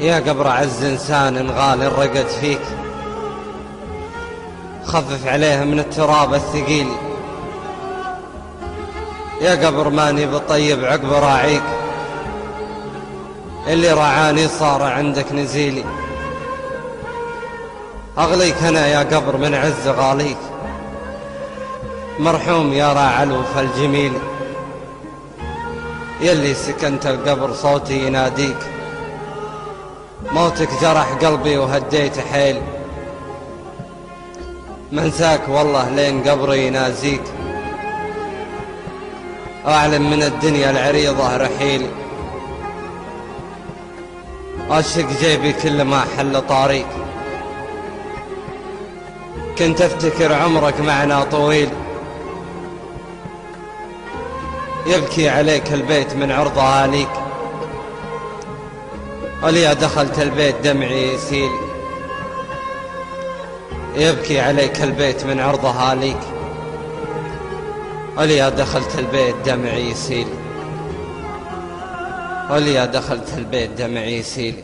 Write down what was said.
يا قبر عز إنسان غالي رقد فيك، خفف عليه من التراب الثقيل. يا قبر ماني بطيب عقب راعيك، اللي رعاني صار عندك نزيلي. أغليك أنا يا قبر من عز غاليك، مرحوم يا راعى الوفا الجميل. يلي سكنت القبر صوتي يناديك، موتك جرح قلبي وهديت حيل. منساك والله لين قبري ينازيك، أعلم من الدنيا العريضة رحيل. أشق جيبي كل ما حل طاريك، كنت أفتكر عمرك معنا طويل. يبكي عليك البيت من عرضها ليك، وليا دخلت البيت دمعي يسيل. يبكي عليك البيت من عرضها ليك، وليا دخلت البيت دمعي يسيل. وليا دخلت البيت دمعي يسيل.